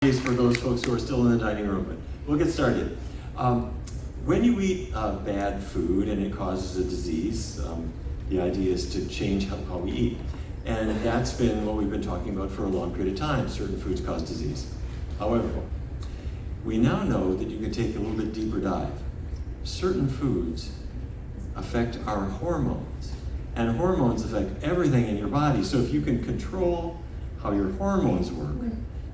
For those folks who are still in the dining room, but we'll get started. When you eat bad food and it causes a disease, the idea is to change how we eat. And that's been what we've been talking about for a long period of time. Certain foods cause disease. However, we now know that you can take a little bit deeper dive. Certain foods affect our hormones, and hormones affect everything in your body. So if you can control how your hormones work,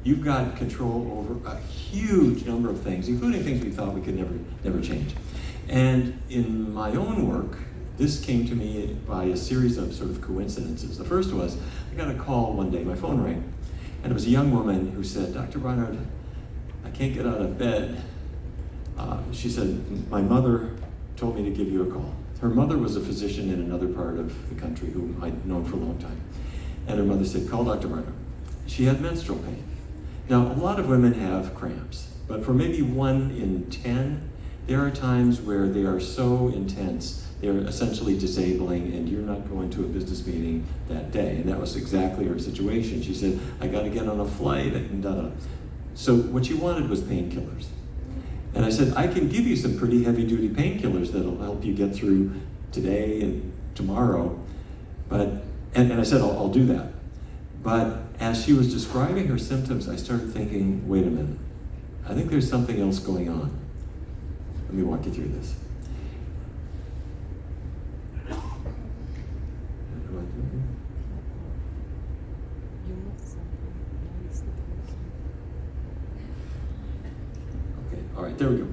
you've got control over a huge number of things, including things we thought we could never change. And in my own work, this came to me by a series of sort of coincidences. The first was, I got a call one day, my phone rang, and it was a young woman who said, "Dr. Barnard, I can't get out of bed." She said, "My mother told me to give you a call." Her mother was a physician in another part of the country whom I'd known for a long time. And her mother said, "Call Dr. Barnard." She had menstrual pain. Now, a lot of women have cramps, but for maybe 1 in 10, there are times where they are so intense, they're essentially disabling, and you're not going to a business meeting that day. And that was exactly her situation. She said, "I got to get on a flight," and da-da. So what she wanted was painkillers. And I said, "I can give you some pretty heavy-duty painkillers that'll help you get through today and tomorrow." And I said, I'll do that. But as she was describing her symptoms, I started thinking, wait a minute, I think there's something else going on. Let me walk you through this. Okay, all right, there we go.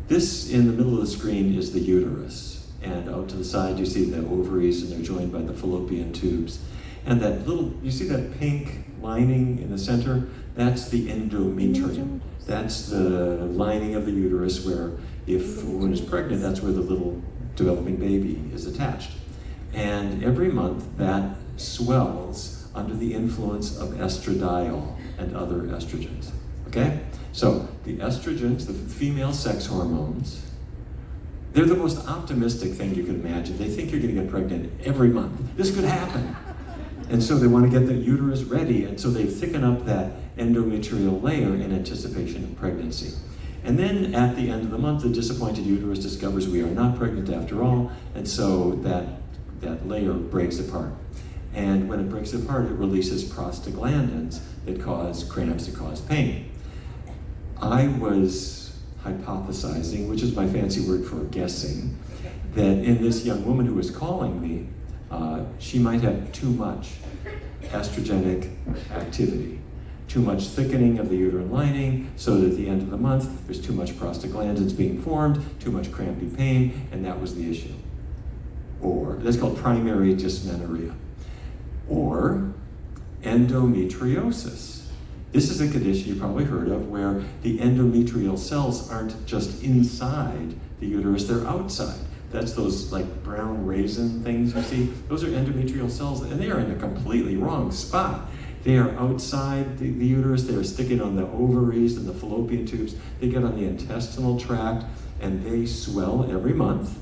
This in the middle of the screen is the uterus. And out to the side, you see the ovaries, and they're joined by the fallopian tubes. And that little, you see that pink lining in the center? That's the endometrium. That's the lining of the uterus where, if a woman is pregnant, that's where the little developing baby is attached. And every month, that swells under the influence of estradiol and other estrogens. Okay? So, the estrogens, the female sex hormones, they're the most optimistic thing you can imagine. They think you're going to get pregnant every month. This could happen. And so they want to get the uterus ready, and so they thicken up that endometrial layer in anticipation of pregnancy. And then at the end of the month, the disappointed uterus discovers we are not pregnant after all, and so that layer breaks apart. And when it breaks apart, it releases prostaglandins that cause cramps, that cause pain. I was hypothesizing, which is my fancy word for guessing, that in this young woman who was calling me, she might have too much estrogenic activity, too much thickening of the uterine lining, so that at the end of the month, there's too much prostaglandins being formed, too much crampy pain, and that was the issue. Or, that's called primary dysmenorrhea. Or, endometriosis. This is a condition you probably heard of where the endometrial cells aren't just inside the uterus, they're outside. That's those like brown raisin things you see. Those are endometrial cells, and they are in a completely wrong spot. They are outside the uterus, they are sticking on the ovaries and the fallopian tubes. They get on the intestinal tract, and they swell every month.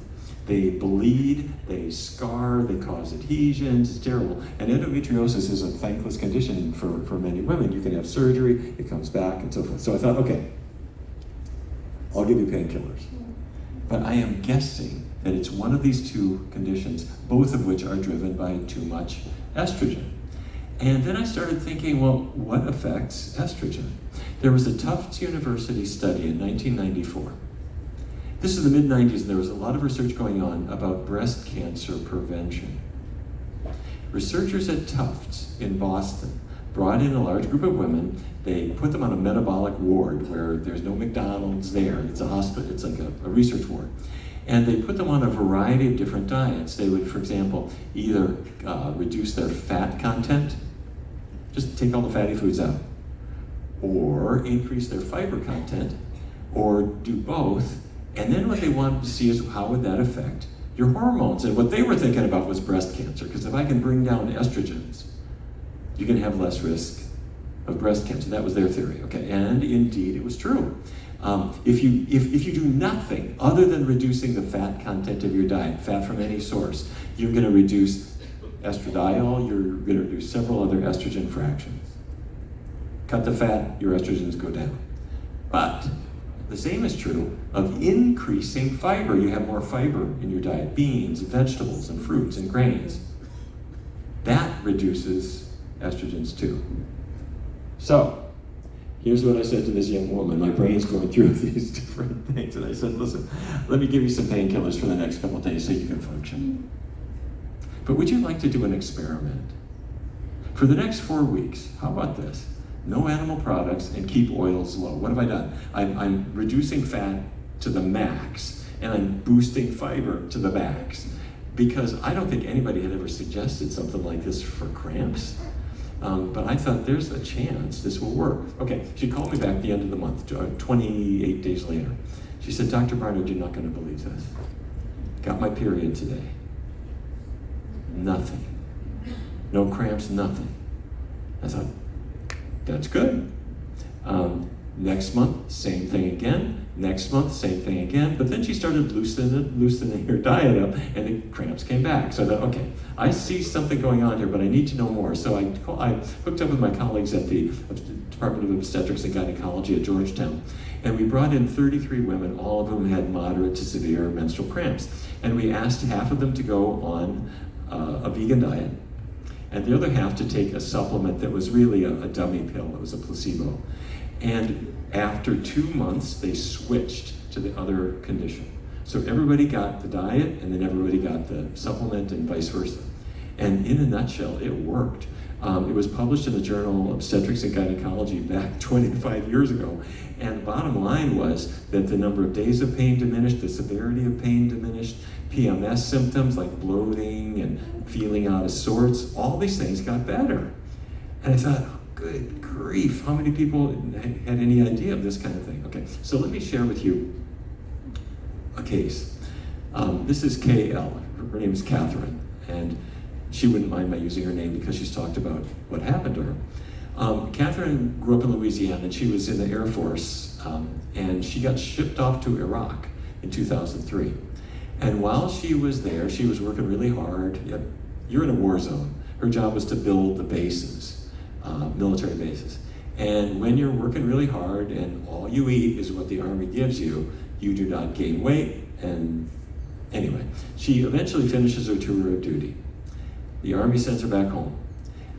They bleed, they scar, they cause adhesions, it's terrible. And endometriosis is a thankless condition for many women. You can have surgery, it comes back, and so forth. So I thought, okay, I'll give you painkillers. But I am guessing that it's one of these two conditions, both of which are driven by too much estrogen. And then I started thinking, well, what affects estrogen? There was a Tufts University study in 1994. This is the mid-90s, and there was a lot of research going on about breast cancer prevention. Researchers at Tufts in Boston brought in a large group of women. They put them on a metabolic ward where there's no McDonald's there. It's a hospital, it's like a research ward. And they put them on a variety of different diets. They would, for example, either reduce their fat content, just take all the fatty foods out, or increase their fiber content, or do both. And then what they wanted to see is how would that affect your hormones? And what they were thinking about was breast cancer, because if I can bring down estrogens, you can have less risk of breast cancer. That was their theory, okay? And indeed, it was true. If you do nothing other than reducing the fat content of your diet, fat from any source, you're going to reduce estradiol, you're going to reduce several other estrogen fractions. Cut the fat, your estrogens go down. But the same is true of increasing fiber. You have more fiber in your diet, beans, vegetables, and fruits and grains. That reduces estrogens too. So, here's what I said to this young woman. My brain's going through these different things. And I said, listen, let me give you some painkillers for the next couple of days so you can function. But would you like to do an experiment? For the next 4 weeks, how about this? No animal products and keep oils low. What have I done? I'm reducing fat to the max and I'm boosting fiber to the max, because I don't think anybody had ever suggested something like this for cramps. But I thought there's a chance this will work. Okay, she called me back at the end of the month, 28 days later. She said, Dr. Barnard, you're not going to believe this. Got my period today. Nothing. No cramps, nothing. I thought, that's good. Next month, same thing again. Next month, same thing again. But then she started loosening her diet up, and the cramps came back. So I thought, okay, I see something going on here, but I need to know more. So I hooked up with my colleagues at the Department of Obstetrics and Gynecology at Georgetown, and we brought in 33 women. All of them had moderate to severe menstrual cramps. And we asked half of them to go on a vegan diet, and the other half to take a supplement that was really a dummy pill. It was a placebo. And after 2 months, they switched to the other condition. So everybody got the diet, and then everybody got the supplement, and vice versa. And in a nutshell, it worked. It was published in the journal Obstetrics and Gynecology back 25 years ago. And the bottom line was that the number of days of pain diminished, the severity of pain diminished, PMS symptoms like bloating and feeling out of sorts, all these things got better. And I thought, good grief, how many people had any idea of this kind of thing? Okay, so let me share with you a case. This is KL, her name is Catherine, and she wouldn't mind my using her name because she's talked about what happened to her. Catherine grew up in Louisiana, and she was in the Air Force, and she got shipped off to Iraq in 2003. And while she was there, she was working really hard. You're in a war zone. Her job was to build the bases, military bases. And when you're working really hard and all you eat is what the Army gives you, you do not gain weight. And anyway, she eventually finishes her tour of duty. The Army sends her back home.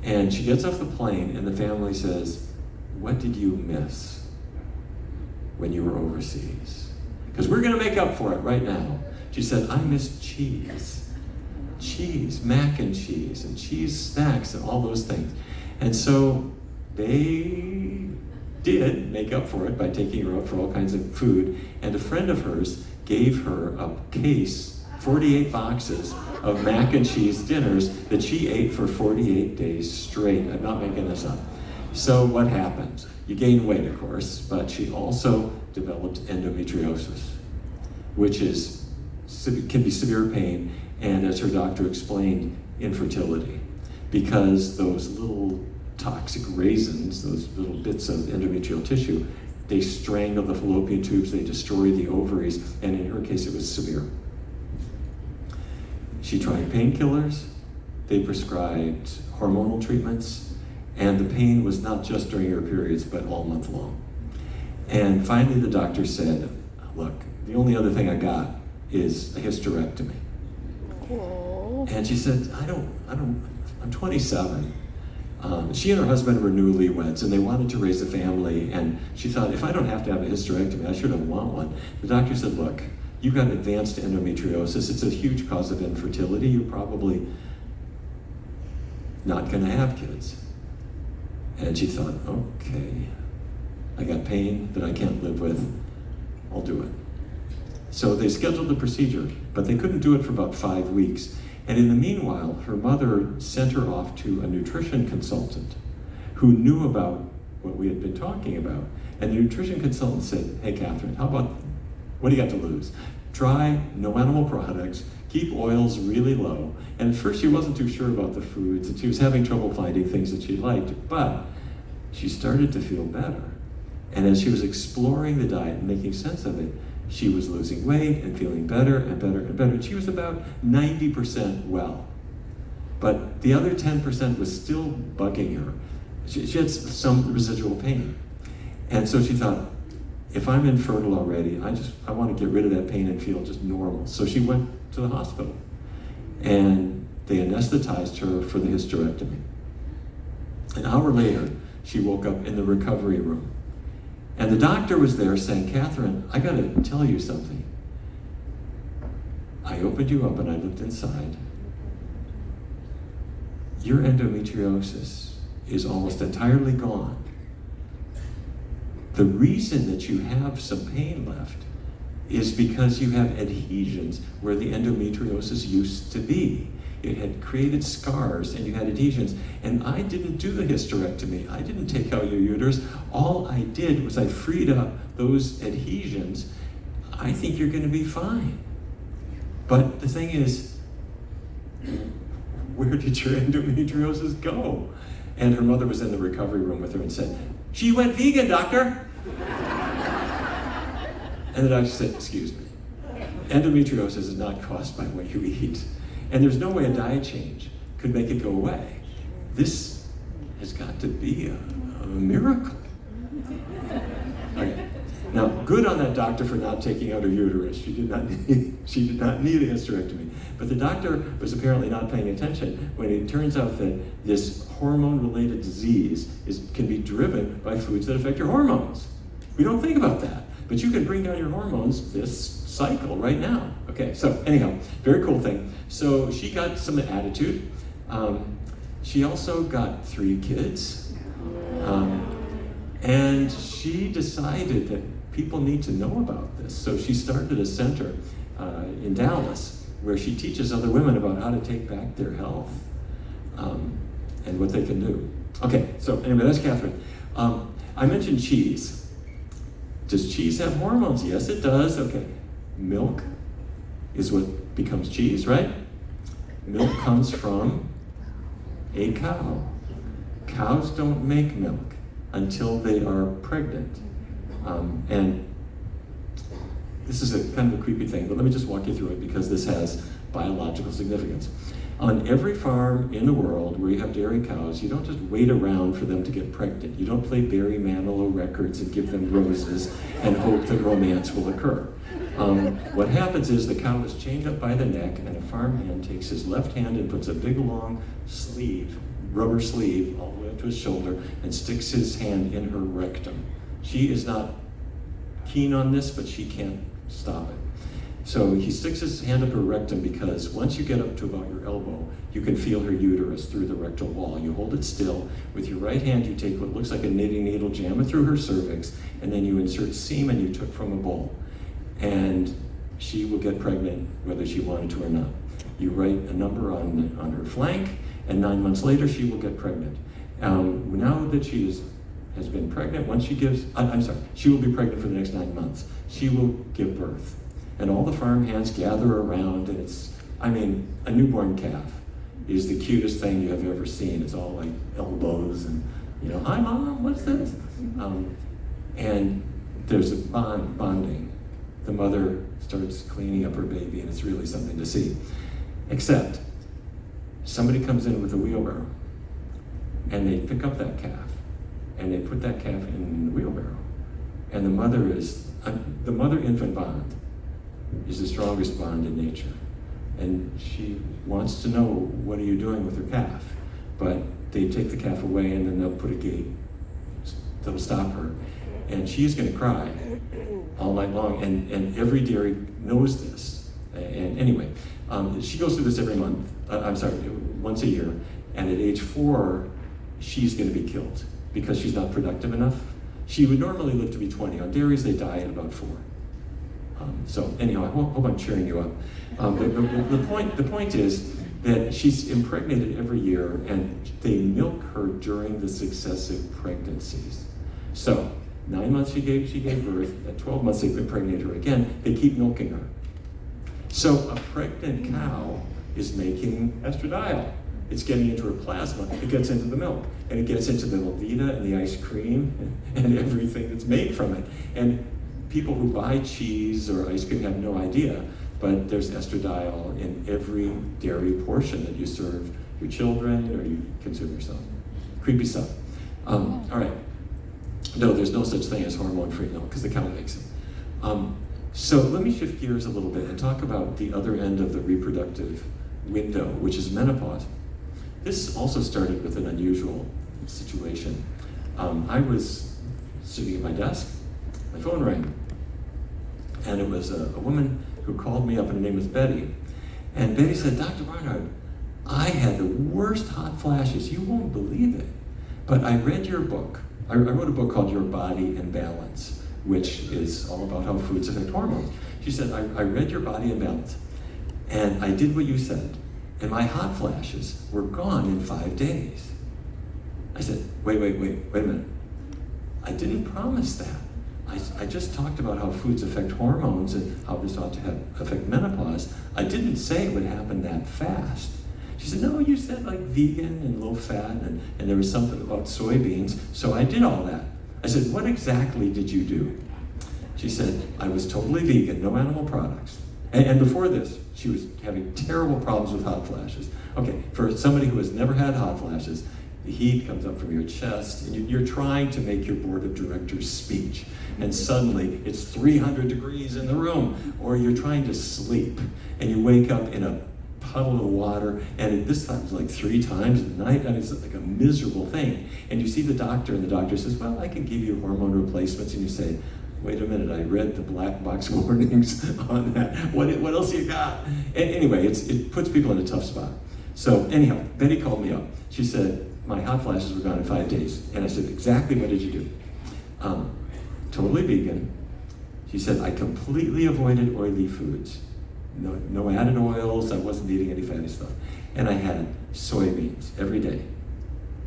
And she gets off the plane, and the family says, what did you miss when you were overseas? Because we're going to make up for it right now. She said, I miss cheese. Cheese, mac and cheese snacks, and all those things. And so they did make up for it by taking her out for all kinds of food. And a friend of hers gave her a case, 48 boxes of mac and cheese dinners that she ate for 48 days straight. I'm not making this up. So what happens? You gain weight, of course, but she also developed endometriosis, which can be severe pain, and as her doctor explained, infertility, because those little toxic raisins, those little bits of endometrial tissue, they strangle the fallopian tubes, they destroy the ovaries, and in her case it was severe. She tried painkillers, they prescribed hormonal treatments, and the pain was not just during her periods, but all month long. And finally the doctor said, look, the only other thing I got is a hysterectomy. Aww. And she said, I'm 27. She and her husband were newlyweds, and they wanted to raise a family, and she thought, if I don't have to have a hysterectomy, I sure don't want one. The doctor said, look, you've got advanced endometriosis. It's a huge cause of infertility. You're probably not going to have kids. And she thought, okay, I got pain that I can't live with. I'll do it. So they scheduled the procedure, but they couldn't do it for about 5 weeks. And in the meanwhile, her mother sent her off to a nutrition consultant who knew about what we had been talking about. And the nutrition consultant said, hey, Catherine, what do you got to lose? Try no animal products, keep oils really low. And at first she wasn't too sure about the foods, and she was having trouble finding things that she liked, but she started to feel better. And as she was exploring the diet and making sense of it, she was losing weight and feeling better and better and better. And she was about 90% well. But the other 10% was still bugging her. She had some residual pain. And so she thought, if I'm infertile already, I want to get rid of that pain and feel just normal. So she went to the hospital, and they anesthetized her for the hysterectomy. An hour later, she woke up in the recovery room. And the doctor was there saying, Catherine, I got to tell you something. I opened you up and I looked inside. Your endometriosis is almost entirely gone. The reason that you have some pain left is because you have adhesions where the endometriosis used to be. It had created scars and you had adhesions. And I didn't do the hysterectomy. I didn't take out your uterus. All I did was I freed up those adhesions. I think you're going to be fine. But the thing is, where did your endometriosis go? And her mother was in the recovery room with her and said, she went vegan, doctor. And the doctor said, excuse me, endometriosis is not caused by what you eat. And there's no way a diet change could make it go away. This has got to be a miracle. Okay. Now, good on that doctor for not taking out her uterus. She did not need a hysterectomy. But the doctor was apparently not paying attention when it turns out that this hormone-related disease can be driven by foods that affect your hormones. We don't think about that. But you can bring down your hormones this cycle right now. Okay, so anyhow, very cool thing. So she got some attitude. She also got 3 kids. And she decided that people need to know about this. So she started a center in Dallas where she teaches other women about how to take back their health and what they can do. Okay, so anyway, that's Catherine. I mentioned cheese. Does cheese have hormones? Yes, it does. Okay, milk is what becomes cheese, right? Milk comes from a cow. Cows don't make milk until they are pregnant. And this is a kind of a creepy thing, but let me just walk you through it because this has biological significance. On every farm in the world where you have dairy cows, you don't just wait around for them to get pregnant. You don't play Barry Manilow records and give them roses and hope that romance will occur. What happens is the cow is chained up by the neck, and a farmhand takes his left hand and puts a big long sleeve, rubber sleeve, all the way up to his shoulder, and sticks his hand in her rectum. She is not keen on this, but she can't stop it. So he sticks his hand up her rectum because once you get up to about your elbow, you can feel her uterus through the rectal wall. You hold it still. With your right hand, you take what looks like a knitting needle, jam it through her cervix, and then you insert semen you took from a bowl. And she will get pregnant whether she wanted to or not. You write a number on her flank, and 9 months later, she will get pregnant. Now that she has been pregnant, once she gives, she will be pregnant for the next 9 months. She will give birth. And all the farm hands gather around, and a newborn calf is the cutest thing you have ever seen. It's all like elbows and, hi mom, what's this? And there's a bonding. The mother starts cleaning up her baby, and it's really something to see. Except, somebody comes in with a wheelbarrow, and they pick up that calf, and they put that calf in the wheelbarrow. And the mother-infant bond is the strongest bond in nature. And she wants to know, what are you doing with her calf? But they take the calf away, and then they'll put a gate that'll stop her. And she's going to cry all night long, and every dairy knows this. And anyway, she goes through this once a year, and at age 4, she's going to be killed because she's not productive enough. She would normally live to be 20. On dairies, they die at about 4. So anyhow, I hope I'm cheering you up. The point is that she's impregnated every year, and they milk her during the successive pregnancies. So 9 months she gave birth. At 12 months they impregnate her again. They keep milking her. So a pregnant cow is making estradiol. It's getting into her plasma. It gets into the milk, and it gets into the Velveeta and the ice cream and everything that's made from it. And people who buy cheese or ice cream have no idea, but there's estradiol in every dairy portion that you serve your children or you consume yourself. Creepy stuff. All right. No, there's no such thing as hormone-free milk because the cow makes it. So let me shift gears a little bit and talk about the other end of the reproductive window, which is menopause. This also started with an unusual situation. I was sitting at my desk, my phone rang, and it was a woman who called me up, and her name was Betty. And Betty said, Dr. Barnard, I had the worst hot flashes. You won't believe it. But I read your book. I wrote a book called Your Body in Balance, which is all about how foods affect hormones. She said, I read Your Body in Balance, and I did what you said, and my hot flashes were gone in 5 days. I said, wait a minute. I didn't promise that. I just talked about how foods affect hormones and how this ought to affect menopause. I didn't say it would happen that fast. She said, no, you said like vegan and low fat, and there was something about soybeans, so I did all that. I said, what exactly did you do? She said, I was totally vegan, no animal products. And before this, she was having terrible problems with hot flashes. Okay, for somebody who has never had hot flashes, the heat comes up from your chest, and you're trying to make your board of directors speech, and suddenly it's 300 degrees in the room, or you're trying to sleep, and you wake up in a puddle of water, and this happens like 3 times a night. I mean, it's like a miserable thing. And you see the doctor, and the doctor says, well, I can give you hormone replacements, and you say, wait a minute, I read the black box warnings on that. What else you got? And anyway, it puts people in a tough spot. So anyhow, Betty called me up. She said, my hot flashes were gone in 5 days. And I said, exactly what did you do? Totally vegan. She said, I completely avoided oily foods. No added oils, I wasn't eating any fatty stuff. And I had soybeans every day.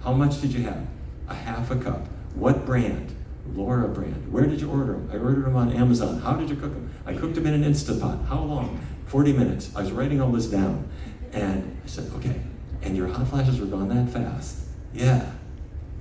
How much did you have? A half a cup. What brand? Laura brand. Where did you order them? I ordered them on Amazon. How did you cook them? I cooked them in an Instant Pot. How long? 40 minutes. I was writing all this down. And I said, okay, and your hot flashes were gone that fast? Yeah.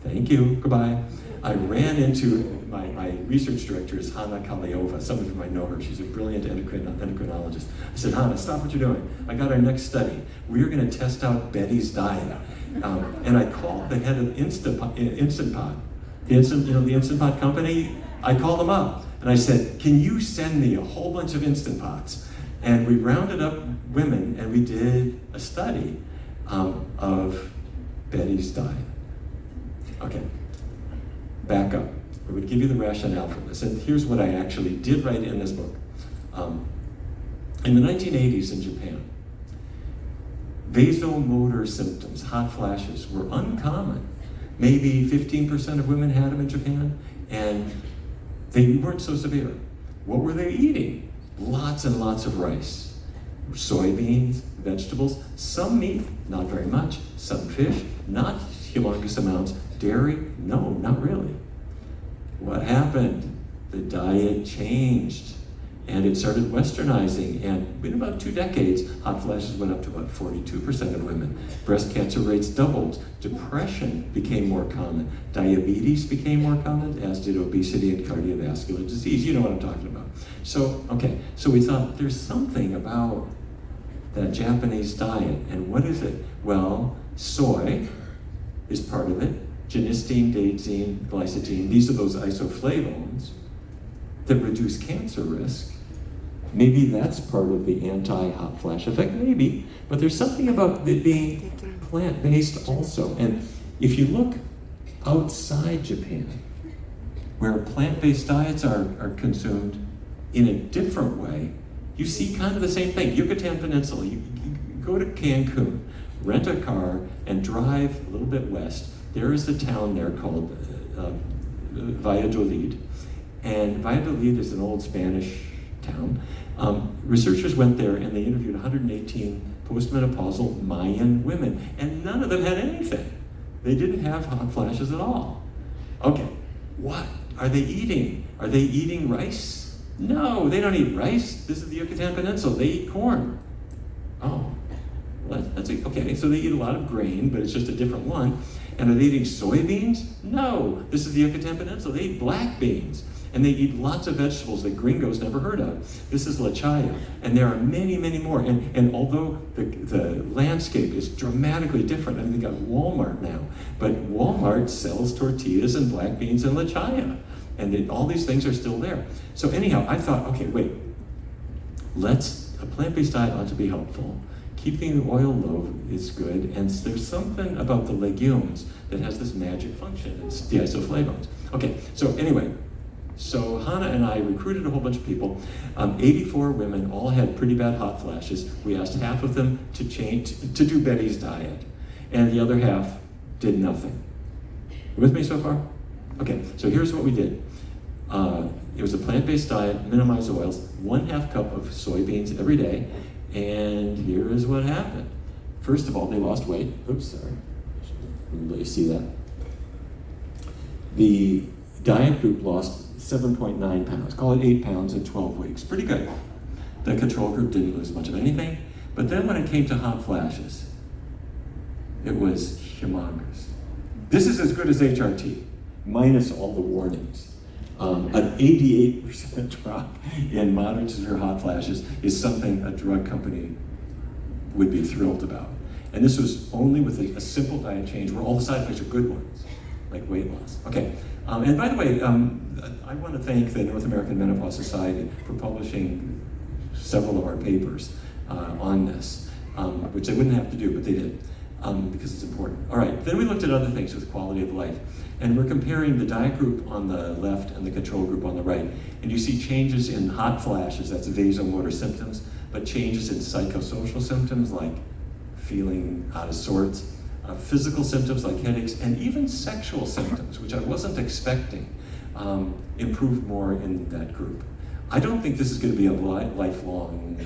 Thank you. Goodbye. I ran into my research director is Hanna Kaliova. Some of you might know her. She's a brilliant endocrinologist. I said, Hanna, stop what you're doing. I got our next study. We're going to test out Betty's diet. And I called the head of Instant Pot, the Instant Pot company. I called them up and I said, can you send me a whole bunch of Instant Pots? And we rounded up women and we did a study of Betty's diet. Okay, back up. I would give you the rationale for this. And here's what I actually did write in this book. In the 1980s in Japan, vasomotor symptoms, hot flashes, were uncommon. Maybe 15% of women had them in Japan, and they weren't so severe. What were they eating? Lots and lots of rice, soybeans, vegetables, some meat, not very much, some fish, not humongous amounts, dairy, no, not really. What happened? The diet changed, and it started westernizing, and in about 2 decades, hot flashes went up to about 42% of women. Breast cancer rates doubled. Depression became more common. Diabetes became more common, as did obesity and cardiovascular disease. You know what I'm talking about. So we thought there's something about that Japanese diet, and what is it? Well, soy is part of it. Genistein, daidzein, glycine, these are those isoflavones that reduce cancer risk. Maybe that's part of the anti-hot flash effect, maybe, but there's something about it being plant-based also. And if you look outside Japan, where plant-based diets are consumed in a different way, you see kind of the same thing. Yucatan Peninsula, you go to Cancun, rent a car, and drive a little bit west. There is a town there called Valladolid. And Valladolid is an old Spanish town. Researchers went there and they interviewed 118 postmenopausal Mayan women, and none of them had anything. They didn't have hot flashes at all. Okay, what are they eating? Are they eating rice? No, they don't eat rice. This is the Yucatan Peninsula. They eat corn. Oh, well, okay, so they eat a lot of grain, but it's just a different one. And are they eating soybeans? No, this is the Yucatan Peninsula. They eat black beans. And they eat lots of vegetables that gringos never heard of. This is la chaya, and there are many, many more. And although the landscape is dramatically different, I mean, they got Walmart now, but Walmart sells tortillas and black beans and la chaya. And all these things are still there. So anyhow, I thought, okay, wait, a plant-based diet ought to be helpful. Keeping the oil low is good, and there's something about the legumes that has this magic function. It's the isoflavones. Okay, so anyway, so Hannah and I recruited a whole bunch of people. 84 women all had pretty bad hot flashes. We asked half of them to do Betty's diet, and the other half did nothing. You with me so far? Okay, so here's what we did. It was a plant-based diet, minimize oils, 1/2 cup of soybeans every day, and here is what happened. First of all, they lost weight. Oops, sorry. Let you see that. The diet group lost 7.9 pounds. Call it 8 pounds in 12 weeks. Pretty good. The control group didn't lose much of anything. But then when it came to hot flashes, it was humongous. This is as good as HRT, minus all the warnings. An 88% drop in moderate to severe hot flashes is something a drug company would be thrilled about. And this was only with a simple diet change where all the side effects are good ones, like weight loss. Okay, and by the way, I want to thank the North American Menopause Society for publishing several of our papers on this, which they wouldn't have to do, but they did. Because it's important. All right, then we looked at other things with quality of life. And we're comparing the diet group on the left and the control group on the right. And you see changes in hot flashes, that's vasomotor symptoms, but changes in psychosocial symptoms like feeling out of sorts, physical symptoms like headaches, and even sexual symptoms, which I wasn't expecting, improved more in that group. I don't think this is going to be a lifelong,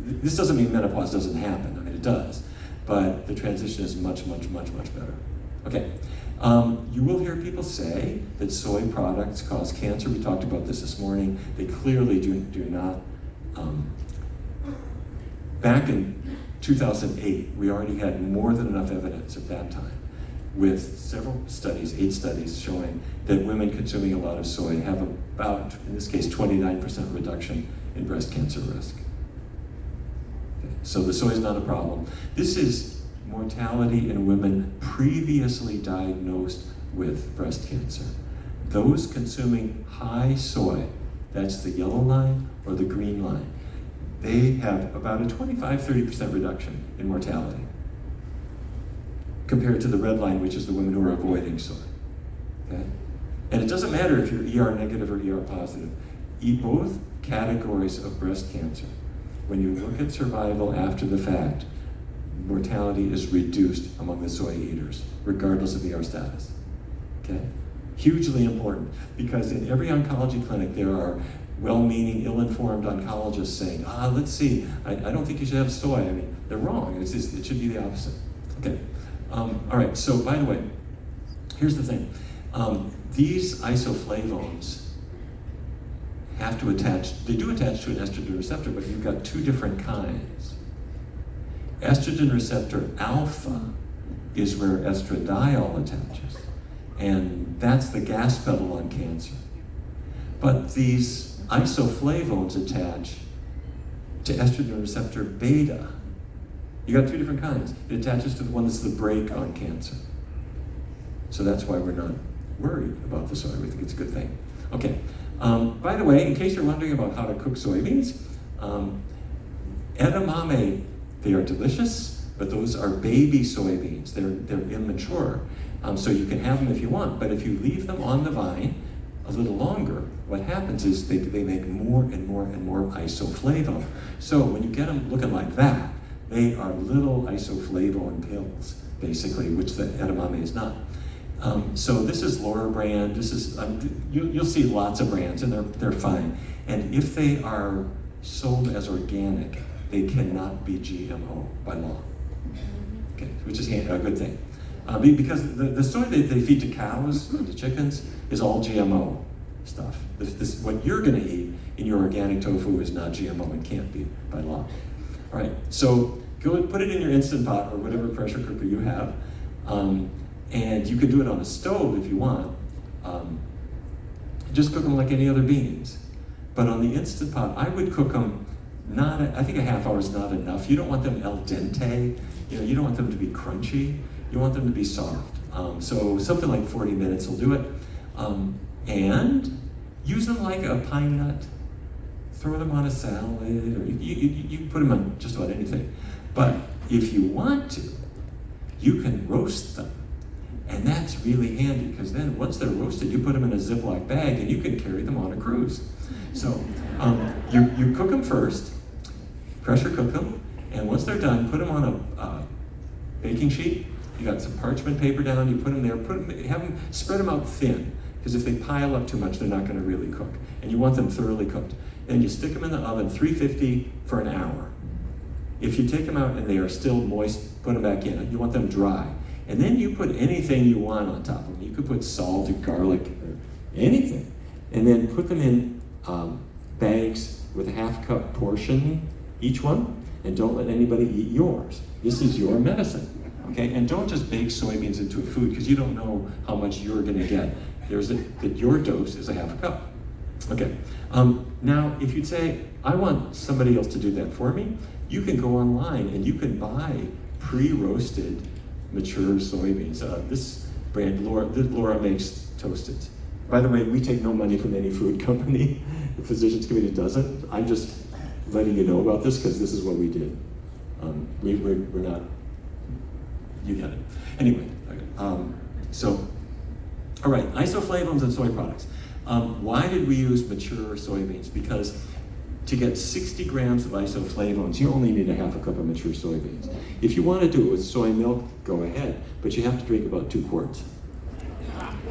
this doesn't mean menopause doesn't happen, I mean it does. But the transition is much, much, much, much better. Okay, you will hear people say that soy products cause cancer. We talked about this morning. They clearly do not. Back in 2008, we already had more than enough evidence at that time with several studies, 8 studies, showing that women consuming a lot of soy have about, in this case, 29% reduction in breast cancer risk. So the soy is not a problem. This is mortality in women previously diagnosed with breast cancer. Those consuming high soy, that's the yellow line or the green line, they have about a 25-30% reduction in mortality compared to the red line, which is the women who are avoiding soy. Okay? And it doesn't matter if you're ER negative or ER positive. Both categories of breast cancer, when you look at survival after the fact, mortality is reduced among the soy eaters, regardless of ER status. Okay? Hugely important, because in every oncology clinic there are well-meaning, ill-informed oncologists saying, let's see, I don't think you should have soy. I mean, they're wrong. It should be the opposite. Okay. All right, so by the way, here's the thing. These isoflavones have to attach, they do attach to an estrogen receptor, but you've got 2 different kinds. Estrogen receptor alpha is where estradiol attaches, and that's the gas pedal on cancer. But these isoflavones attach to estrogen receptor beta. You got 2 different kinds. It attaches to the one that's the brake on cancer. So that's why we're not worried about the soy. We think it's a good thing. Okay. By the way, in case you're wondering about how to cook soybeans, edamame, they are delicious, but those are baby soybeans. They're immature, so you can have them if you want. But if you leave them on the vine a little longer, what happens is they make more and more and more isoflavone. So when you get them looking like that, they are little isoflavone pills, basically, which the edamame is not. So this is Laura brand. This is you'll see lots of brands, and they're fine. And if they are sold as organic, they cannot be GMO by law. Okay, which is a good thing, because the soy they feed to cows and to chickens is all GMO stuff. This what you're going to eat in your organic tofu is not GMO and can't be by law. All right, so go and put it in your Instant Pot or whatever pressure cooker you have. And you can do it on a stove if you want. just cook them like any other beans. But on the Instant Pot, I would cook them I think a half hour is not enough. You don't want them al dente. You don't want them to be crunchy. You want them to be soft. So something like 40 minutes will do it. And use them like a pine nut. Throw them on a salad, or you can put them on just about anything. But if you want to, you can roast them. And that's really handy, because then once they're roasted, you put them in a Ziploc bag and you can carry them on a cruise. So you cook them first, pressure cook them, and once they're done, put them on a baking sheet. You got some parchment paper down, you put them there, have them, spread them out thin, because if they pile up too much, they're not gonna really cook. And you want them thoroughly cooked. Then you stick them in the oven, 350 for an hour. If you take them out and they are still moist, put them back in. You want them dry. And then you put anything you want on top of them. You could put salt or garlic or anything. And then put them in bags with a half-cup portion each one, and don't let anybody eat yours. This is your medicine, okay? And don't just bake soybeans into a food, because you don't know how much you're gonna get. That your dose is a half a cup. Okay, now if you'd say, I want somebody else to do that for me, you can go online and you can buy pre-roasted mature soybeans. This brand, Laura makes toasted. By the way, we take no money from any food company. The Physicians Committee doesn't. I'm just letting you know about this because this is what we did. We're not, you get it. Anyway, all right, isoflavones and soy products. Why did we use mature soybeans? Because to get 60 grams of isoflavones, you only need a half a cup of mature soybeans. If you want to do it with soy milk, go ahead, but you have to drink about 2 quarts.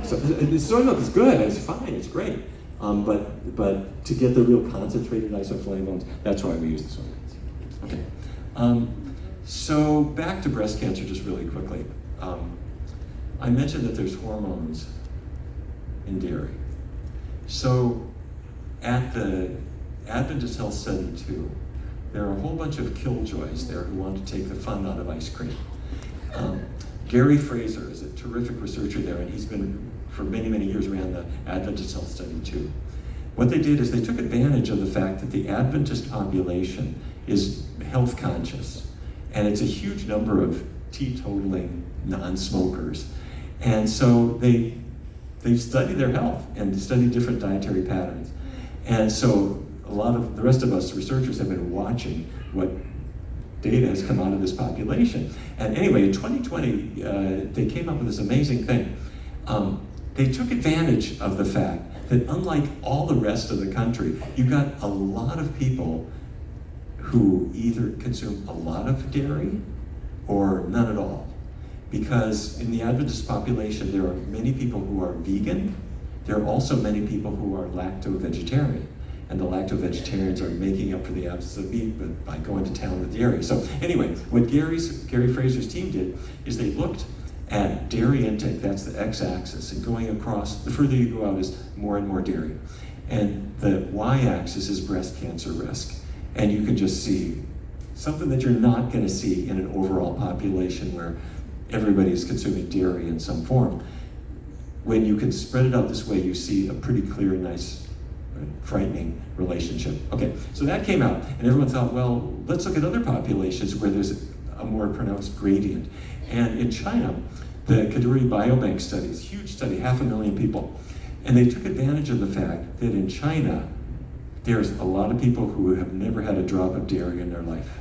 So the soy milk is good, it's fine, it's great. But to get the real concentrated isoflavones, that's why we use the soybeans. Okay. So back to breast cancer just really quickly. I mentioned that there's hormones in dairy. So at the Adventist Health Study 2, there are a whole bunch of killjoys there who want to take the fun out of ice cream. Gary Fraser is a terrific researcher there, and he's been, for many, many years, ran the Adventist Health Study 2. What they did is they took advantage of the fact that the Adventist population is health conscious, and it's a huge number of teetotaling non-smokers. And so they've studied their health and studied different dietary patterns. And so a lot of the rest of us researchers have been watching what data has come out of this population. And anyway, in 2020, they came up with this amazing thing. They took advantage of the fact that unlike all the rest of the country, you've got a lot of people who either consume a lot of dairy or none at all. Because in the Adventist population, there are many people who are vegan. There are also many people who are lacto-vegetarian. And the lacto-vegetarians are making up for the absence of meat by going to town with dairy. So anyway, what Gary Fraser's team did is they looked at dairy intake, that's the x-axis, and going across, the further you go out is more and more dairy. And the y-axis is breast cancer risk. And you can just see something that you're not gonna see in an overall population where everybody is consuming dairy in some form. When you can spread it out this way, you see a pretty clear, nice, frightening relationship. Okay, so that came out, and everyone thought, well, let's look at other populations where there's a more pronounced gradient. And in China, the Kaduri Biobank studies, huge study, 500,000 people, and they took advantage of the fact that in China, there's a lot of people who have never had a drop of dairy in their life.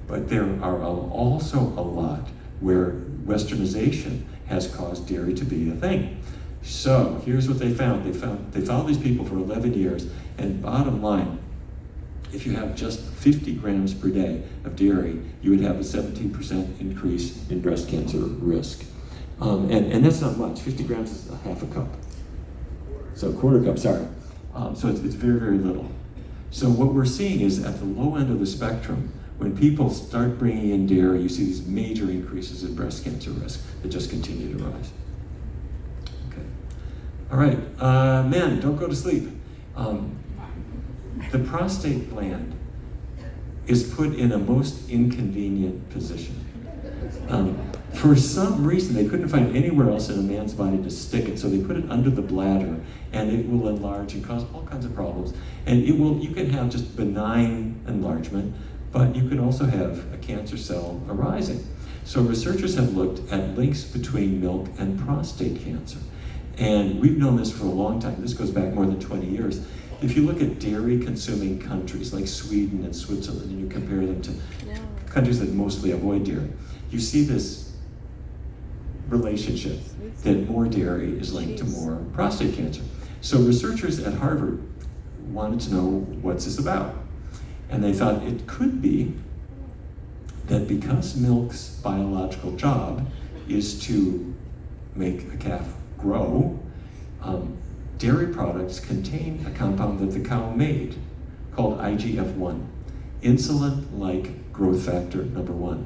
But there are also a lot where westernization has caused dairy to be a thing. So here's what they found. They followed these people for 11 years, and bottom line, if you have just 50 grams per day of dairy, you would have a 17% increase in breast cancer risk. And that's not much. 50 grams is a half a cup. So a quarter cup, sorry. So it's very, very little. So what we're seeing is at the low end of the spectrum, when people start bringing in dairy, you see these major increases in breast cancer risk that just continue to rise. Okay. All right, men, don't go to sleep. The prostate gland is put in a most inconvenient position. For some reason, they couldn't find anywhere else in a man's body to stick it, so they put it under the bladder, and it will enlarge and cause all kinds of problems. And you can have just benign enlargement, but you can also have a cancer cell arising. So researchers have looked at links between milk and prostate cancer. And we've known this for a long time. This goes back more than 20 years. If you look at dairy-consuming countries like Sweden and Switzerland, and you compare them to countries that mostly avoid dairy, you see this relationship that more dairy is linked to more prostate cancer. So researchers at Harvard wanted to know, what's this about? And they thought it could be that because milk's biological job is to make a calf grow, dairy products contain a compound that the cow made called IGF-1, insulin-like growth factor number 1.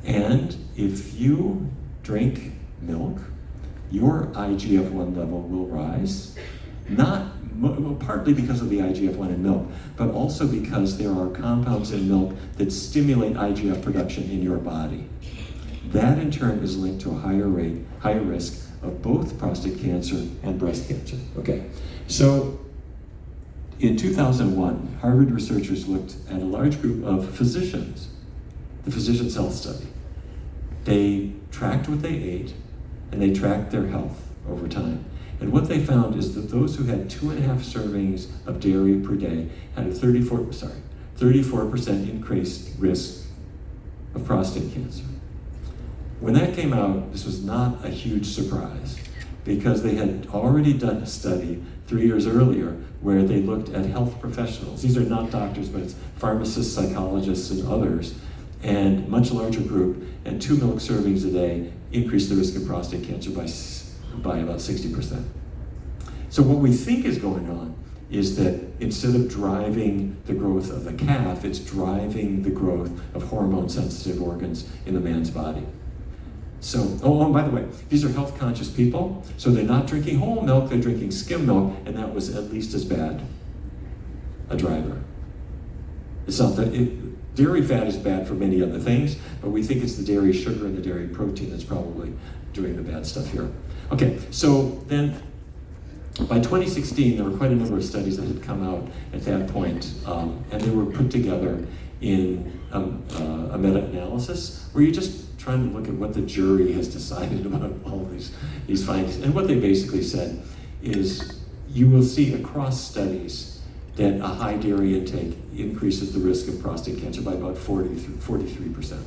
And if you drink milk, your IGF-1 level will rise, partly because of the IGF-1 in milk, but also because there are compounds in milk that stimulate IGF production in your body. That in turn is linked to a higher risk of both prostate cancer and breast cancer. Okay, so in 2001, Harvard researchers looked at a large group of physicians, the Physicians' Health Study. They tracked what they ate, and they tracked their health over time. And what they found is that those who had 2.5 servings of dairy per day had a 34% increased risk of prostate cancer. When that came out, this was not a huge surprise, because they had already done a study 3 years earlier where they looked at health professionals. These are not doctors, but it's pharmacists, psychologists, and others, and much larger group, and 2 milk servings a day increased the risk of prostate cancer by about 60%. So what we think is going on is that instead of driving the growth of the calf, it's driving the growth of hormone-sensitive organs in the man's body. So, by the way, these are health-conscious people, so they're not drinking whole milk, they're drinking skim milk, and that was at least as bad a driver. It's not that dairy fat is bad for many other things, but we think it's the dairy sugar and the dairy protein that's probably doing the bad stuff here. Okay, so then by 2016, there were quite a number of studies that had come out at that point, and they were put together in a meta-analysis where you're just trying to look at what the jury has decided about all these findings. And what they basically said is you will see across studies that a high dairy intake increases the risk of prostate cancer by about 43%.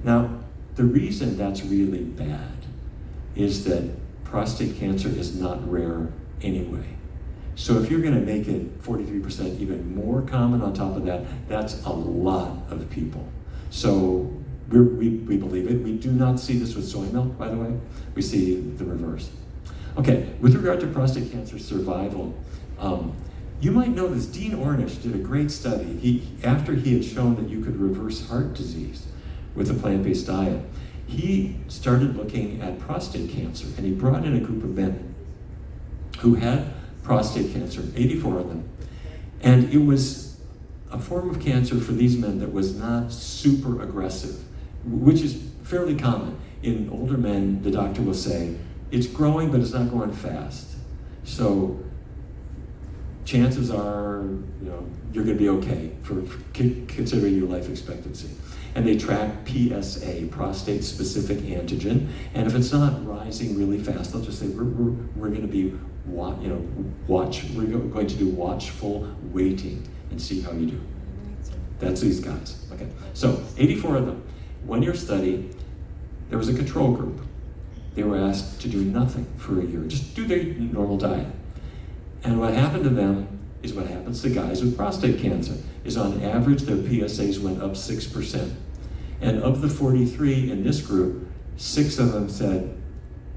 Now, the reason that's really bad is that prostate cancer is not rare anyway. So if you're going to make it 43% even more common on top of that, that's a lot of people. So we believe it. We do not see this with soy milk, by the way. We see the reverse. Okay, with regard to prostate cancer survival, you might know this. Dean Ornish did a great study. After he had shown that you could reverse heart disease with a plant-based diet, he started looking at prostate cancer, and he brought in a group of men who had prostate cancer, 84 of them. And it was a form of cancer for these men that was not super aggressive, which is fairly common. In older men, the doctor will say, it's growing, but it's not growing fast. So chances are, you're going to be okay for considering your life expectancy. And they track PSA, prostate-specific antigen, and if it's not rising really fast, they'll just say we're going to be we're going to do watchful waiting and see how you do. That's these guys. Okay, so 84 of them. 1-year study. There was a control group. They were asked to do nothing for a year, just do their normal diet. And what happened to them is what happens to guys with prostate cancer, is on average their PSAs went up 6%. And of the 43 in this group, 6 of them said,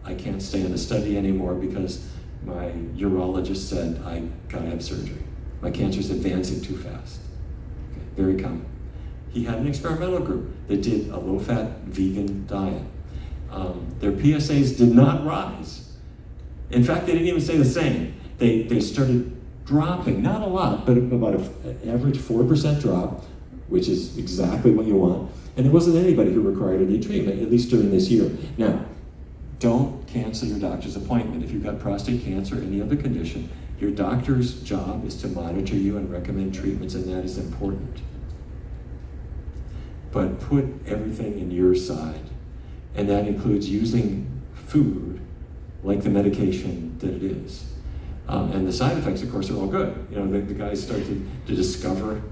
I can't stay in the study anymore because my urologist said I gotta have surgery. My cancer's advancing too fast. Okay, very common. He had an experimental group that did a low-fat vegan diet. Their PSAs did not rise. In fact, they didn't even stay the same. They started dropping, not a lot, but about an average 4% drop which is exactly what you want. And there wasn't anybody who required any treatment, at least during this year. Now, don't cancel your doctor's appointment. If you've got prostate cancer or any other condition, your doctor's job is to monitor you and recommend treatments, and that is important. But put everything in your side, and that includes using food like the medication that it is. And the side effects, of course, are all good. You know, the guys start to discover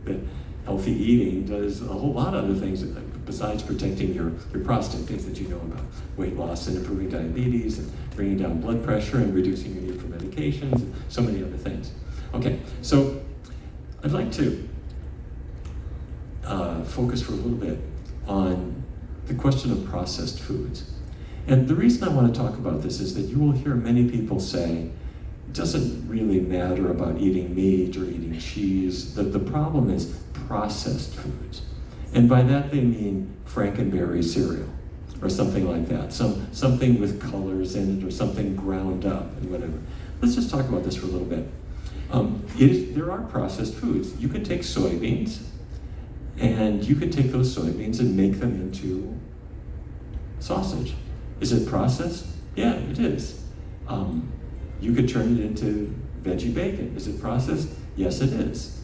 that healthy eating does a whole lot of other things besides protecting your prostate, things that you know about. Weight loss and improving diabetes, and bringing down blood pressure and reducing your need for medications, and so many other things. Okay, so I'd like to focus for a little bit on the question of processed foods. And the reason I want to talk about this is that you will hear many people say, it doesn't really matter about eating meat or eating cheese. The problem is processed foods. And by that they mean Frankenberry cereal or something like that. Something with colors in it or something ground up and whatever. Let's just talk about this for a little bit. There are processed foods. You can take soybeans, and you can take those soybeans and make them into sausage. Is it processed? Yeah, it is. You could turn it into veggie bacon. Is it processed? Yes, it is.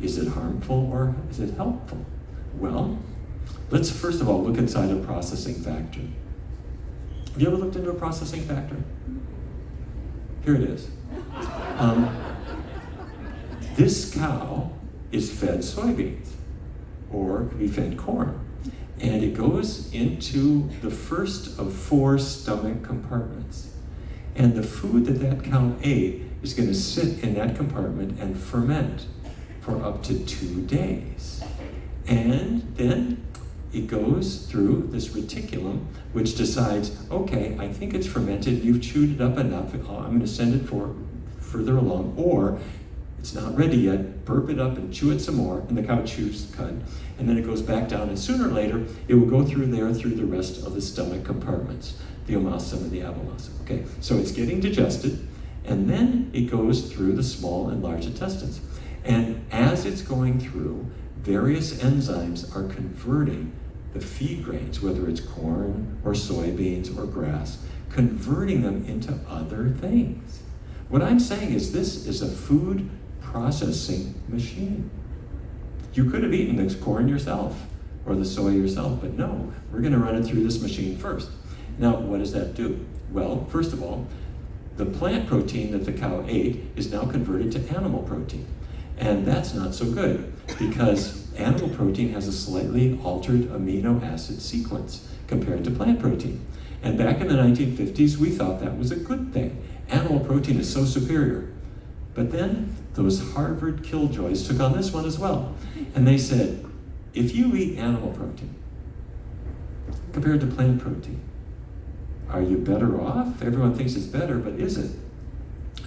Is it harmful or is it helpful? Well, let's first of all look inside a processing factory. Have you ever looked into a processing factory? Here it is. This cow is fed soybeans, or it could be fed corn. And it goes into the first of 4 stomach compartments. And the food that cow ate is going to sit in that compartment and ferment for up to 2 days. And then it goes through this reticulum, which decides, okay, I think it's fermented, you've chewed it up enough, I'm going to send it further along, or it's not ready yet, burp it up and chew it some more, and the cow chews cud, and then it goes back down, and sooner or later, it will go through the rest of the stomach compartments, the omasum and the abomasum. Okay, so it's getting digested, and then it goes through the small and large intestines. And as it's going through, various enzymes are converting the feed grains, whether it's corn or soybeans or grass, converting them into other things. What I'm saying is this is a food processing machine. You could have eaten the corn yourself or the soy yourself, but no, we're going to run it through this machine first. Now, what does that do? Well, first of all, the plant protein that the cow ate is now converted to animal protein. And that's not so good, because animal protein has a slightly altered amino acid sequence compared to plant protein. And back in the 1950s, we thought that was a good thing. Animal protein is so superior. But then those Harvard killjoys took on this one as well. And they said, if you eat animal protein compared to plant protein, are you better off? Everyone thinks it's better, but is it?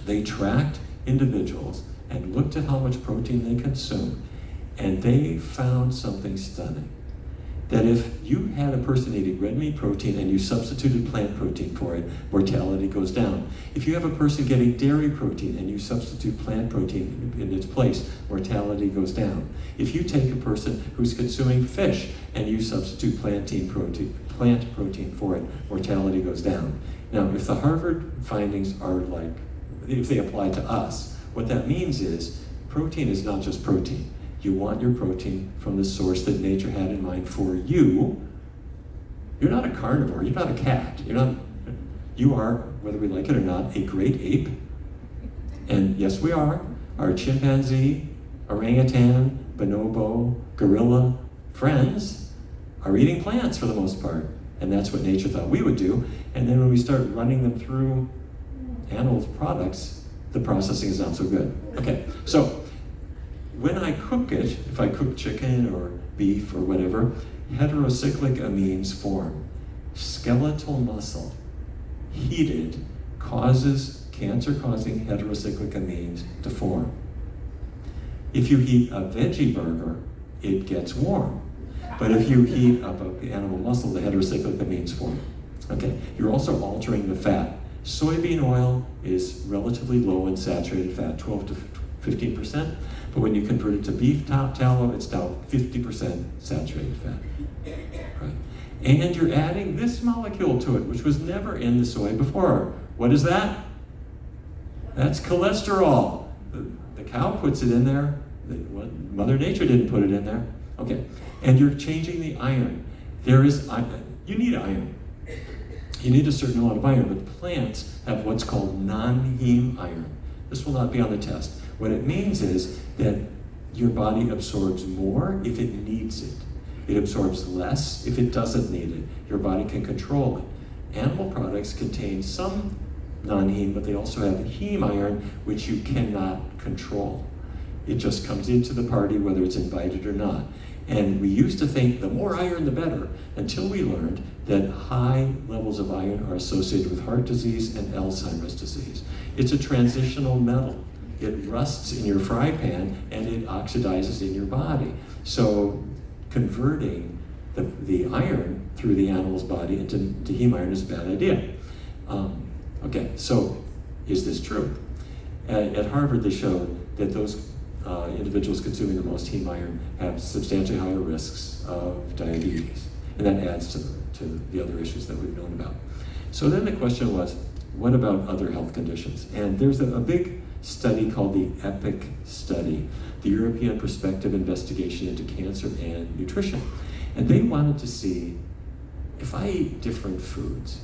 They tracked individuals and looked at how much protein they consumed, and they found something stunning. That if you had a person eating red meat protein and you substituted plant protein for it, mortality goes down. If you have a person getting dairy protein and you substitute plant protein in its place, mortality goes down. If you take a person who's consuming fish and you substitute plant protein for it, mortality goes down. Now, if the Harvard findings are like, if they apply to us, what that means is protein is not just protein. You want your protein from the source that nature had in mind for you. You're not a carnivore, you're not a cat. You are, whether we like it or not, a great ape. And yes, we are. Our chimpanzee, orangutan, bonobo, gorilla friends are eating plants for the most part. And that's what nature thought we would do. And then when we start running them through animal products, the processing is not so good. Okay, so when I cook it, if I cook chicken or beef or whatever, heterocyclic amines form. Skeletal muscle, heated, causes cancer-causing heterocyclic amines to form. If you heat a veggie burger, it gets warm. But if you heat up an animal muscle, the heterocyclic amines form. Okay, you're also altering the fat. Soybean oil is relatively low in saturated fat, 12 to 15%. But when you convert it to beef tallow, it's now 50% saturated fat. Right? And you're adding this molecule to it, which was never in the soy before. What is that? That's cholesterol. The cow puts it in there. Mother Nature didn't put it in there. Okay, and you're changing the iron. You need iron. You need a certain amount of iron, but plants have what's called non-heme iron. This will not be on the test. What it means is that your body absorbs more if it needs it. It absorbs less if it doesn't need it. Your body can control it. Animal products contain some non-heme, but they also have heme iron, which you cannot control. It just comes into the party whether it's invited or not. And we used to think the more iron the better, until we learned that high levels of iron are associated with heart disease and Alzheimer's disease. It's a transitional metal. It rusts in your fry pan and it oxidizes in your body. So converting the iron through the animal's body into heme iron is a bad idea. Okay, so is this true? At Harvard, they showed that those individuals consuming the most heme iron have substantially higher risks of diabetes. And that adds to the other issues that we've known about. So then the question was, what about other health conditions? And there's a big study called the EPIC study, the European Prospective Investigation into Cancer and Nutrition. And they wanted to see, if I eat different foods,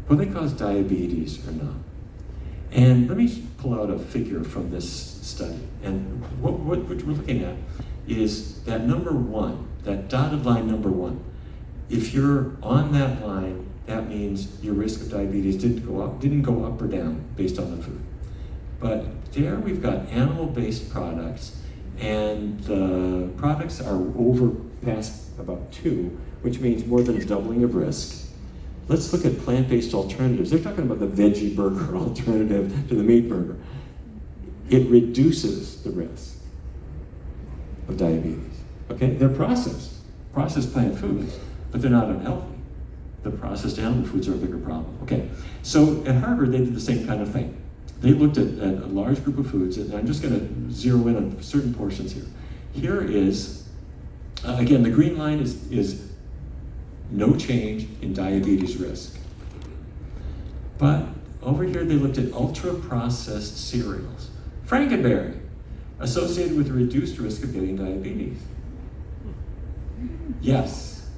will they cause diabetes or not? And let me pull out a figure from this study. And what we're looking at is that number one, that dotted line number one. If you're on that line, that means your risk of diabetes didn't go up or down based on the food. But there we've got animal-based products, and the products are over past about 2, which means more than a doubling of risk. Let's look at plant-based alternatives. They're talking about the veggie burger alternative to the meat burger. It reduces the risk of diabetes. Okay, they're processed plant foods, but they're not unhealthy. The processed animal foods are a bigger problem. Okay, so at Harvard, they did the same kind of thing. They looked at a large group of foods, and I'm just going to zero in on certain portions here. Here is, again, the green line is no change in diabetes risk. But over here, they looked at ultra-processed cereals. Frankenberry, associated with a reduced risk of getting diabetes. Yes,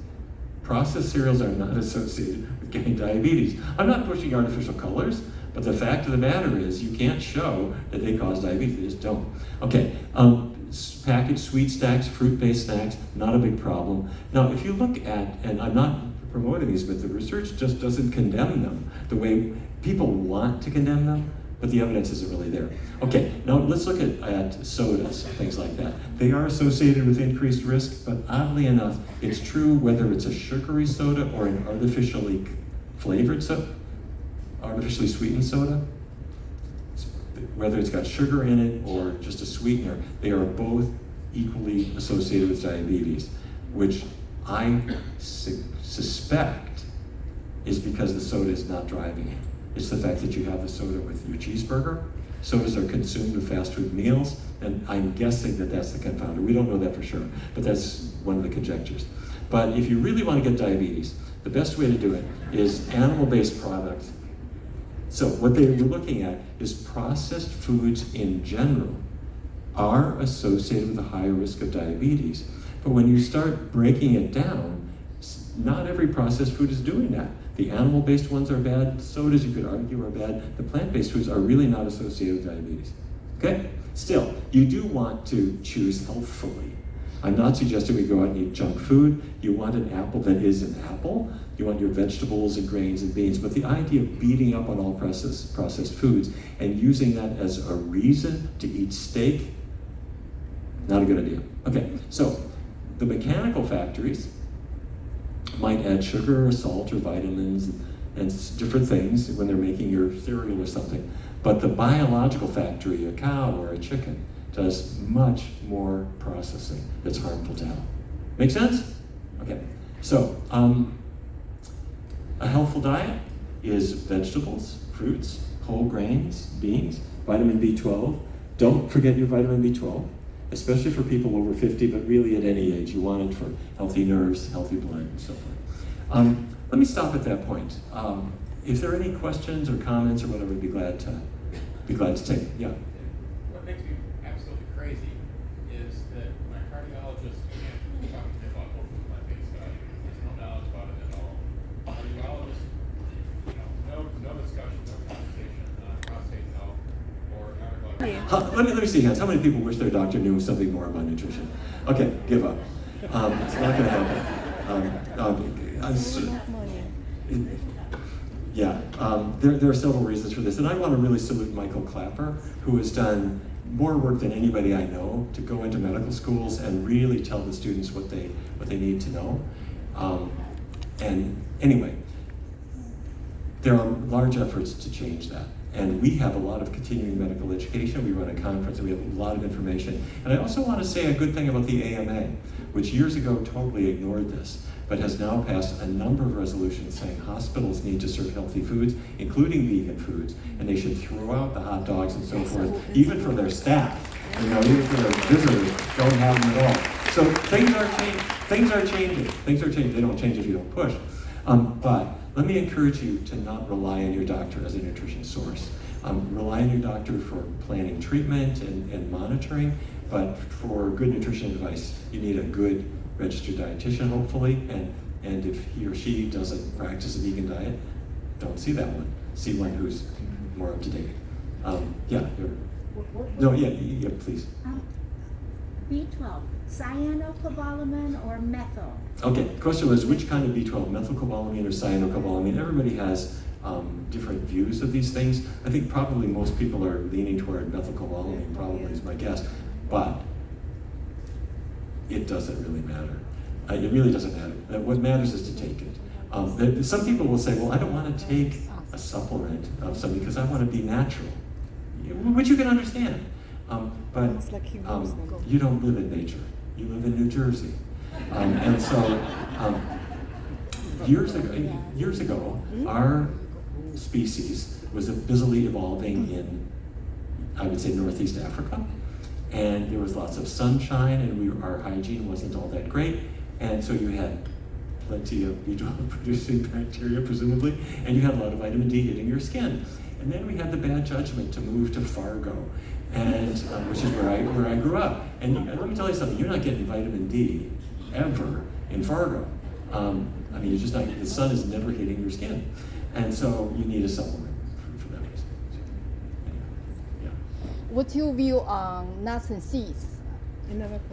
processed cereals are not associated with getting diabetes. I'm not pushing artificial colors, but the fact of the matter is you can't show that they cause diabetes. They just don't. Okay, packaged sweet snacks, fruit-based snacks, not a big problem. Now, if you look at, and I'm not promoting these, but the research just doesn't condemn them the way people want to condemn them, but the evidence isn't really there. Okay, now let's look at sodas, things like that. They are associated with increased risk, but oddly enough, it's true whether it's a sugary soda or an artificially flavored soda, artificially sweetened soda, whether it's got sugar in it or just a sweetener, they are both equally associated with diabetes, which I suspect is because the soda is not driving it. It's the fact that you have the soda with your cheeseburger. Sodas are consumed with fast food meals, and I'm guessing that that's the confounder. We don't know that for sure, but that's one of the conjectures. But if you really want to get diabetes, the best way to do it is animal-based products. So what they were looking at is processed foods in general are associated with a higher risk of diabetes. But when you start breaking it down, not every processed food is doing that. The animal-based ones are bad. Sodas, you could argue, are bad. The plant-based foods are really not associated with diabetes. Okay? Still, you do want to choose healthfully. I'm not suggesting we go out and eat junk food. You want an apple that is an apple. You want your vegetables and grains and beans. But the idea of beating up on all processed foods and using that as a reason to eat steak, not a good idea. Okay, so the mechanical factories might add sugar or salt or vitamins and different things when they're making your cereal or something. But the biological factory, a cow or a chicken, does much more processing that's harmful to health. Make sense? Okay, so a healthful diet is vegetables, fruits, whole grains, beans, vitamin B12, don't forget your vitamin B12, especially for people over 50, but really at any age. You want it for healthy nerves, healthy blood, and so forth. Let me stop at that point. If there are any questions or comments or whatever, I'd be glad to take. Yeah. What makes me absolutely crazy is that my cardiologist can't talk to me about open plant-based diet. There's no knowledge about it at all. Cardiologist, no discussion, no conversation on prostate health or gynecological. Let me see, guys. How many people wish their doctor knew something more about nutrition? Okay, give up. It's not going to happen. There are several reasons for this, and I want to really salute Michael Clapper, who has done more work than anybody I know to go into medical schools and really tell the students what they need to know. And anyway, there are large efforts to change that. And we have a lot of continuing medical education. We run a conference and we have a lot of information. And I also want to say a good thing about the AMA, which years ago totally ignored this, but has now passed a number of resolutions saying hospitals need to serve healthy foods, including vegan foods, and they should throw out the hot dogs and so forth, even for their staff. Even for their visitors, don't have them at all. So things are changing. They don't change if you don't push. But let me encourage you to not rely on your doctor as a nutrition source. Rely on your doctor for planning treatment and monitoring, but for good nutrition advice, you need a good registered dietitian, hopefully, and if he or she doesn't practice a vegan diet, don't see that one. See one who's more up to date. Please. B12, cyanocobalamin or methyl? Okay, the question was which kind of B12, methylcobalamin or cyanocobalamin? Everybody has different views of these things. I think probably most people are leaning toward methylcobalamin, probably is my guess, but it doesn't really matter. It really doesn't matter. What matters is to take it. Some people will say, well, I don't want to take a supplement of something because I want to be natural, which you can understand. But you don't live in nature. You live in New Jersey. And so years ago, our species was busily evolving in, I would say, Northeast Africa. And there was lots of sunshine, and our hygiene wasn't all that great. And so you had plenty of B12 producing bacteria, presumably, and you had a lot of vitamin D hitting your skin. And then we had the bad judgment to move to Fargo, and which is where I grew up. And let me tell you something, you're not getting vitamin D ever in Fargo. You're just not, the sun is never hitting your skin. And so you need a supplement for that reason. Yeah. What's your view on nuts and seeds?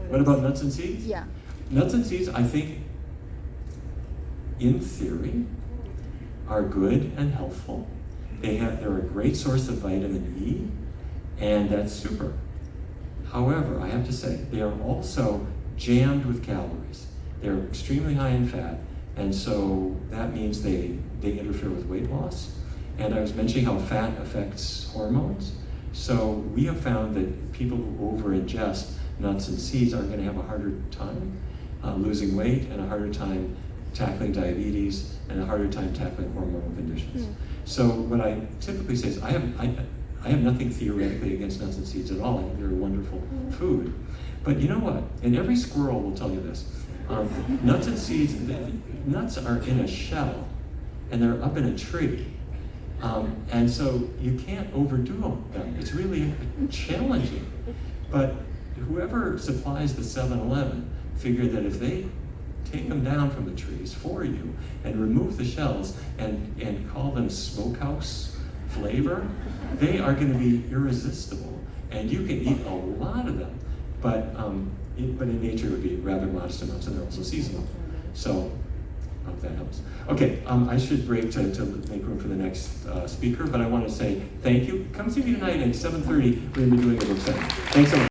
What about nuts and seeds? Yeah. Nuts and seeds, I think, in theory, are good and healthful. They're a great source of vitamin E, and that's super. However, I have to say, they are also jammed with calories. They're extremely high in fat, and so that means they interfere with weight loss. And I was mentioning how fat affects hormones. So we have found that people who over-ingest nuts and seeds are going to have a harder time losing weight and a harder time tackling diabetes and a harder time tackling hormonal conditions. So what I typically say is I have nothing theoretically against nuts and seeds at all. I think they're a wonderful food. But you know what? And every squirrel will tell you this. Nuts and seeds, nuts are in a shell and they're up in a tree. And so you can't overdo them. It's really challenging. But whoever supplies the 7-Eleven figured that if they take them down from the trees for you and remove the shells and call them smokehouse flavor, they are going to be irresistible. And you can eat a lot of them. But in nature it would be rather modest amounts, and they're also seasonal. So I hope that helps. Okay, I should break to make room for the next speaker, but I want to say thank you. Come see me tonight at 7:30. We're going to be doing a book study. Thanks so much.